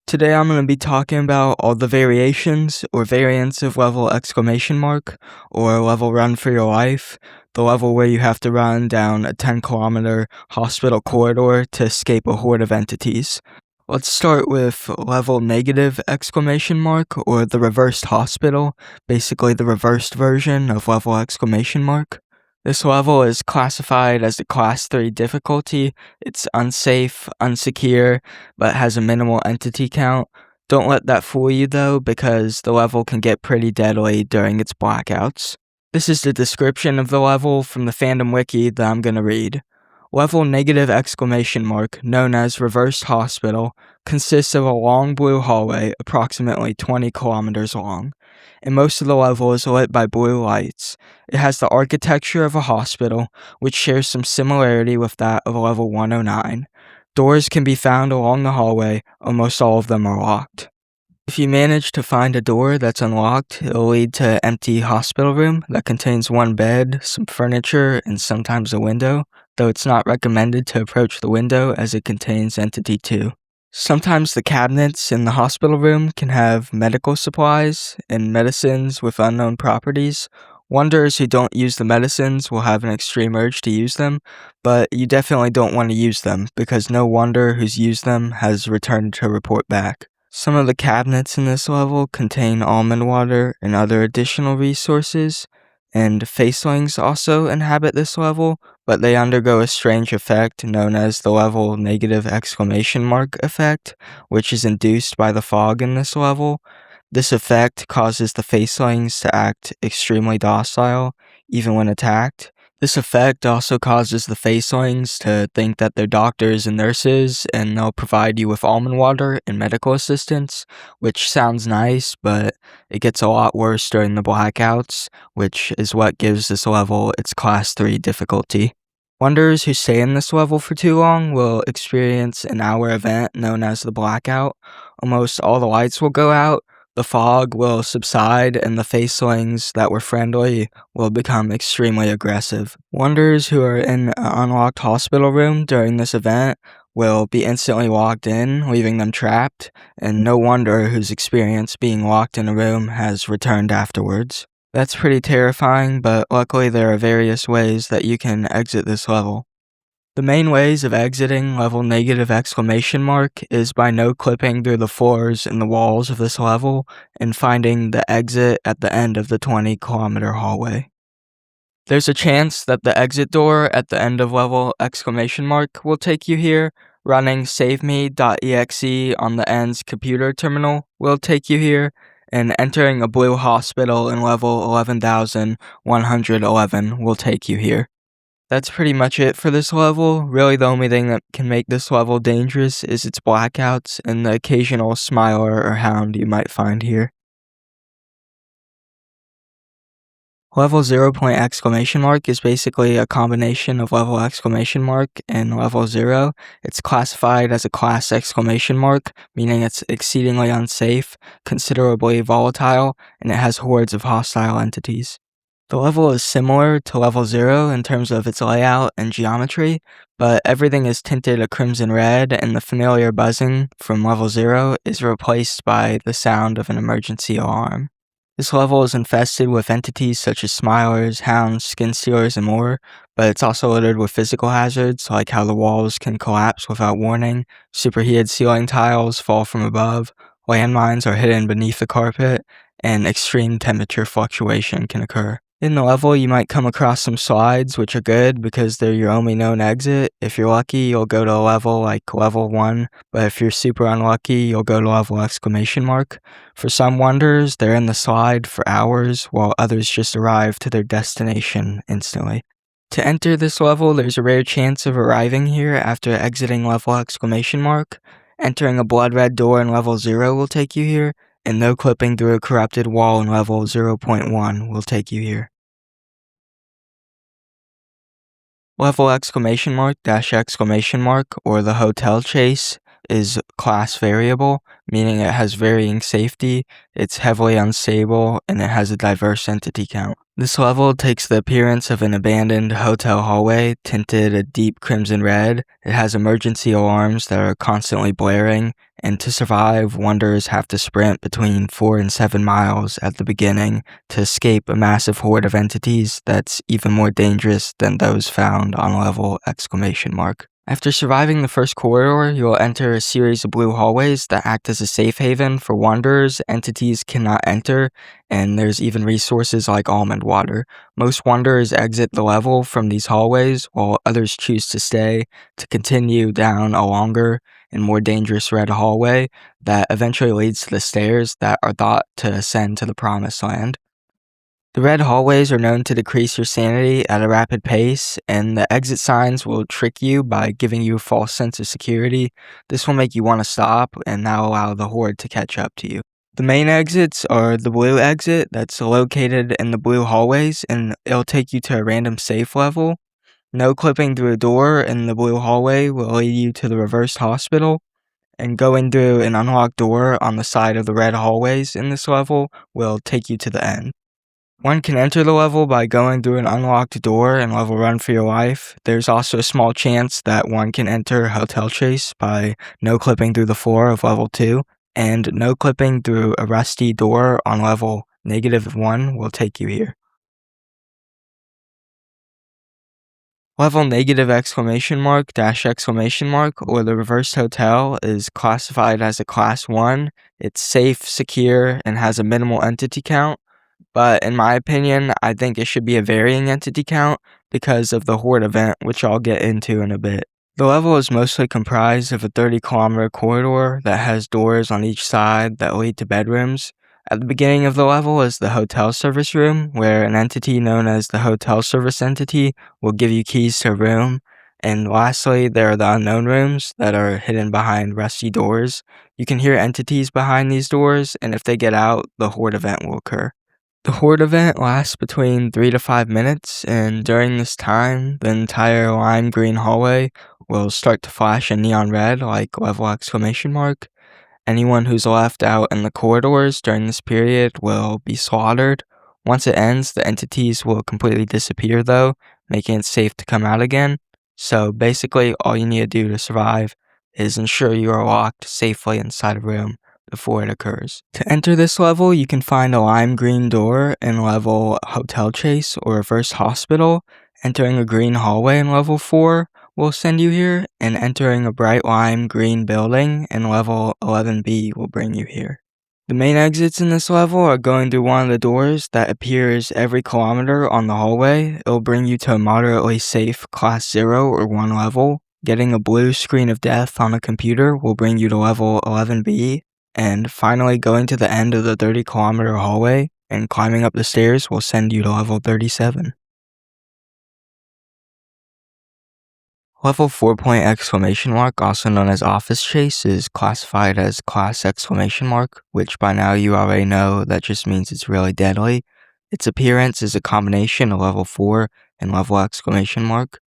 Today I'm going to be talking about all the variations or variants of level exclamation mark or level run for your life, the level where you have to run down a 10-kilometer hospital corridor to escape a horde of entities. Let's start with level negative exclamation mark or the reversed hospital, basically the reversed version of level exclamation mark. This level is classified as a class 3 difficulty. It's unsafe, unsecure, but has a minimal entity count. Don't let that fool you though, because the level can get pretty deadly during its blackouts. This is the description of the level from the fandom wiki that I'm gonna read. Level negative exclamation mark, known as reversed hospital, consists of a long blue hallway approximately 20 kilometers long, and most of the level is lit by blue lights. It has the architecture of a hospital, which shares some similarity with that of level 109. Doors can be found along the hallway, almost all of them are locked. If you manage to find a door that's unlocked, it'll lead to an empty hospital room that contains one bed, some furniture, and sometimes a window, though it's not recommended to approach the window as it contains Entity 2. Sometimes the cabinets in the hospital room can have medical supplies and medicines with unknown properties. Wanderers who don't use the medicines will have an extreme urge to use them, but you definitely don't want to use them because no wanderer who's used them has returned to report back. Some of the cabinets in this level contain almond water and other additional resources, and facelings also inhabit this level, but they undergo a strange effect known as the level negative exclamation mark effect, which is induced by the fog in this level. This effect causes the facelings to act extremely docile, even when attacked. This effect also causes the facelings to think that they're doctors and nurses, and they'll provide you with almond water and medical assistance, which sounds nice, but it gets a lot worse during the blackouts, which is what gives this level its class 3 difficulty. Wanderers who stay in this level for too long will experience an hour event known as the blackout. Almost all the lights will go out, the fog will subside, and the facelings that were friendly will become extremely aggressive. Wanderers who are in an unlocked hospital room during this event will be instantly locked in, leaving them trapped, and no wanderer who's experienced being locked in a room has returned afterwards. That's pretty terrifying, but luckily there are various ways that you can exit this level. The main ways of exiting level negative exclamation mark is by no-clipping through the floors and the walls of this level and finding the exit at the end of the 20-kilometer hallway. There's a chance that the exit door at the end of level exclamation mark will take you here. Running saveme.exe on the end's computer terminal will take you here, and entering a blue hospital in level 11,111 will take you here. That's pretty much it for this level. Really the only thing that can make this level dangerous is its blackouts and the occasional smiler or hound you might find here. Level 0 exclamation mark is basically a combination of level exclamation mark and level 0. It's classified as a class exclamation mark, meaning it's exceedingly unsafe, considerably volatile, and it has hordes of hostile entities. The level is similar to level 0 in terms of its layout and geometry, but everything is tinted a crimson red, and the familiar buzzing from level 0 is replaced by the sound of an emergency alarm. This level is infested with entities such as smilers, hounds, skin stealers, and more, but it's also littered with physical hazards like how the walls can collapse without warning, superheated ceiling tiles fall from above, landmines are hidden beneath the carpet, and extreme temperature fluctuation can occur. In the level, you might come across some slides, which are good because they're your only known exit. If you're lucky, you'll go to a level like level 1, but if you're super unlucky, you'll go to level exclamation mark. For some wanderers, they're in the slide for hours, while others just arrive to their destination instantly. To enter this level, there's a rare chance of arriving here after exiting level exclamation mark. Entering a blood red door in level 0 will take you here, and no clipping through a corrupted wall in level 0.1 will take you here. Level exclamation mark dash exclamation mark, or the hotel chase, is class variable, meaning it has varying safety, it's heavily unstable, and it has a diverse entity count. This level takes the appearance of an abandoned hotel hallway tinted a deep crimson red. It has emergency alarms that are constantly blaring, and to survive, wanderers have to sprint between 4 and 7 miles at the beginning to escape a massive horde of entities that's even more dangerous than those found on level exclamation mark. After surviving the first corridor, you'll enter a series of blue hallways that act as a safe haven for wanderers entities cannot enter, and there's even resources like almond water. Most wanderers exit the level from these hallways, while others choose to stay to continue down a longer and more dangerous red hallway that eventually leads to the stairs that are thought to ascend to the promised land. The red hallways are known to decrease your sanity at a rapid pace, and the exit signs will trick you by giving you a false sense of security. This will make you want to stop and not allow the horde to catch up to you. The main exits are the blue exit that's located in the blue hallways, and it'll take you to a random safe level. No clipping through a door in the blue hallway will lead you to the reversed hospital, and going through an unlocked door on the side of the red hallways in this level will take you to the end. One can enter the level by going through an unlocked door in Level Run for Your Life. There's also a small chance that one can enter Hotel Chase by no clipping through the floor of Level 2, and no clipping through a rusty door on Level -1 will take you here. Level -! Or the reversed hotel is classified as a Class 1. It's safe, secure, and has a minimal entity count. But in my opinion, I think it should be a varying entity count because of the horde event, which I'll get into in a bit. The level is mostly comprised of a 30-kilometer corridor that has doors on each side that lead to bedrooms. At the beginning of the level is the hotel service room, where an entity known as the hotel service entity will give you keys to a room. And lastly, there are the unknown rooms that are hidden behind rusty doors. You can hear entities behind these doors, and if they get out, the horde event will occur. The horde event lasts between 3 to 5 minutes, and during this time, the entire lime green hallway will start to flash a neon red like level exclamation mark. Anyone who's left out in the corridors during this period will be slaughtered. Once it ends, the entities will completely disappear though, making it safe to come out again. So basically, all you need to do to survive is ensure you are locked safely inside a room before it occurs. To enter this level, you can find a lime green door in level Hotel Chase or Reverse Hospital. Entering a green hallway in level 4 will send you here, and entering a bright lime green building in level 11B will bring you here. The main exits in this level are going through one of the doors that appears every kilometer on the hallway. It'll bring you to a moderately safe Class 0 or 1 level. Getting a blue screen of death on a computer will bring you to level 11B. And finally, going to the end of the 30-kilometer hallway and climbing up the stairs will send you to level 37. Level 4 exclamation mark, also known as Office Chase, is classified as Class exclamation mark, which by now you already know that just means it's really deadly. Its appearance is a combination of level 4 and level exclamation mark.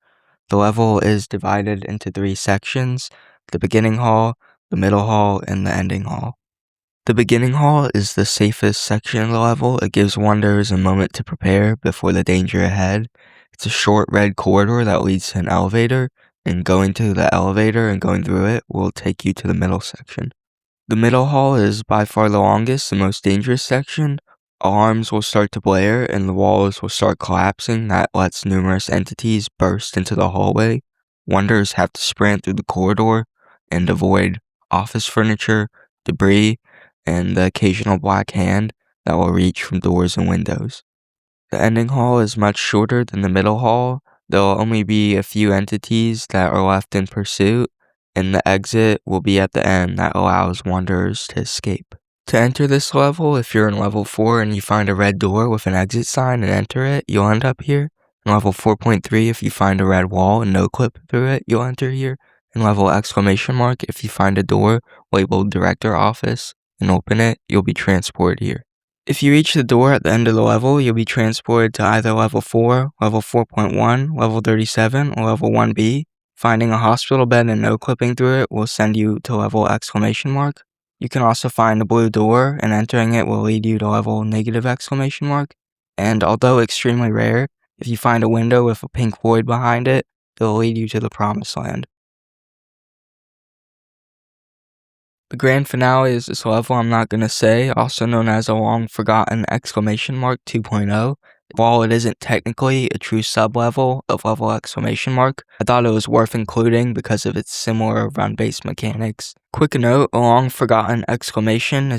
The level is divided into 3 sections: the beginning hall, the middle hall, and the ending hall. The beginning hall is the safest section of the level. It gives wanderers a moment to prepare before the danger ahead. It's a short red corridor that leads to an elevator, and going to the elevator and going through it will take you to the middle section. The middle hall is by far the longest and most dangerous section. Alarms will start to blare and the walls will start collapsing. That lets numerous entities burst into the hallway. Wanderers have to sprint through the corridor and avoid office furniture, debris, and the occasional black hand that will reach from doors and windows. The ending hall is much shorter than the middle hall. There will only be a few entities that are left in pursuit, and the exit will be at the end that allows wanderers to escape. To enter this level, if you're in level 4 and you find a red door with an exit sign and enter it, you'll end up here. In level 4.3, if you find a red wall and no clip through it, you'll enter here. In level exclamation mark, if you find a door labeled Director Office and open it, you'll be transported here. If you reach the door at the end of the level, you'll be transported to either level 4, level 4.1, level 37, or level 1B. Finding a hospital bed and no clipping through it will send you to level ! You can also find a blue door, and entering it will lead you to level (!). And although extremely rare, if you find a window with a pink void behind it, it'll lead you to the promised land. The grand finale is this level I'm not going to say, also known as a long-forgotten ! 2.0. While it isn't technically a true sub-level of level ! I thought it was worth including because of its similar run-based mechanics. Quick note, a long-forgotten ! Is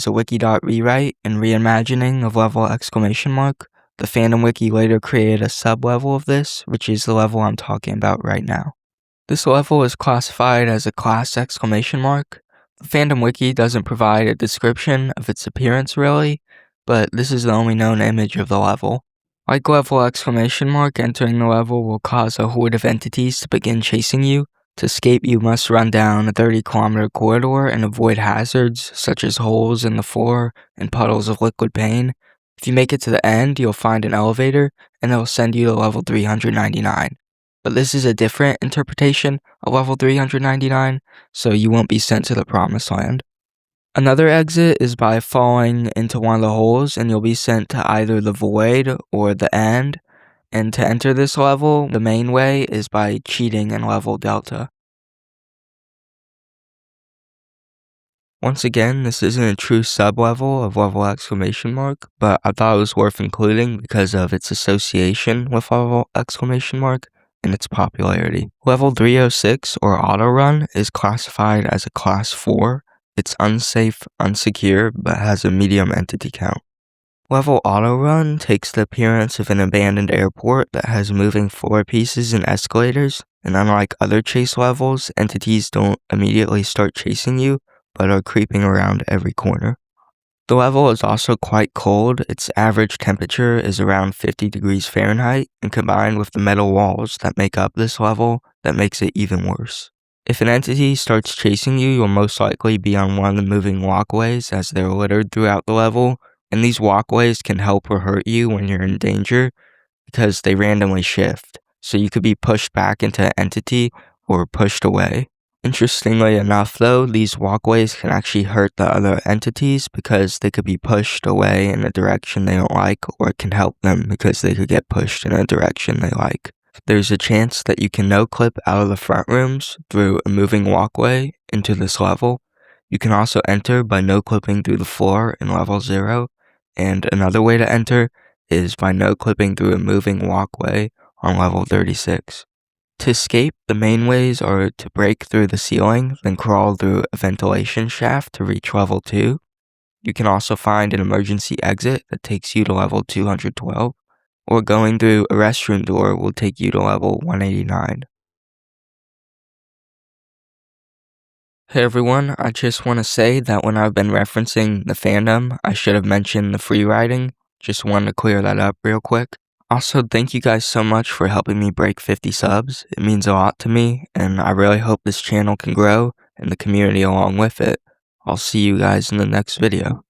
a Wikidot rewrite and reimagining of level ! The fandom wiki later created a sub-level of this, which is the level I'm talking about right now. This level is classified as a class ! The fandom wiki doesn't provide a description of its appearance really, but this is the only known image of the level. Like level ! Entering the level will cause a horde of entities to begin chasing you. To escape, you must run down a 30-kilometer corridor and avoid hazards such as holes in the floor and puddles of liquid pain. If you make it to the end, you'll find an elevator and it'll send you to level 399. But this is a different interpretation of level 399, so you won't be sent to the promised land. Another exit is by falling into one of the holes and you'll be sent to either the void or the end. And to enter this level, the main way is by cheating in level delta. Once again, this isn't a true sub-level of level ! But I thought it was worth including because of its association with level ! And its popularity. Level 306 or Auto Run is classified as a class 4. It's unsafe, unsecure, but has a medium entity count. Level Auto Run takes the appearance of an abandoned airport that has moving floor pieces and escalators, and unlike other chase levels, entities don't immediately start chasing you, but are creeping around every corner. The level is also quite cold. Its average temperature is around 50 degrees Fahrenheit, and combined with the metal walls that make up this level, that makes it even worse. If an entity starts chasing you, you'll most likely be on one of the moving walkways as they're littered throughout the level, and these walkways can help or hurt you when you're in danger because they randomly shift, so you could be pushed back into an entity or pushed away. Interestingly enough though, these walkways can actually hurt the other entities because they could be pushed away in a direction they don't like, or it can help them because they could get pushed in a direction they like. There's a chance that you can no-clip out of the front rooms through a moving walkway into this level. You can also enter by no-clipping through the floor in level 0, and another way to enter is by no-clipping through a moving walkway on level 36. To escape, the main ways are to break through the ceiling, then crawl through a ventilation shaft to reach level 2. You can also find an emergency exit that takes you to level 212, or going through a restroom door will take you to level 189. Hey everyone, I just want to say that when I've been referencing the fandom, I should have mentioned the free writing. Just wanted to clear that up real quick. Also, thank you guys so much for helping me break 50 subs. It means a lot to me, and I really hope this channel can grow and the community along with it. I'll see you guys in the next video.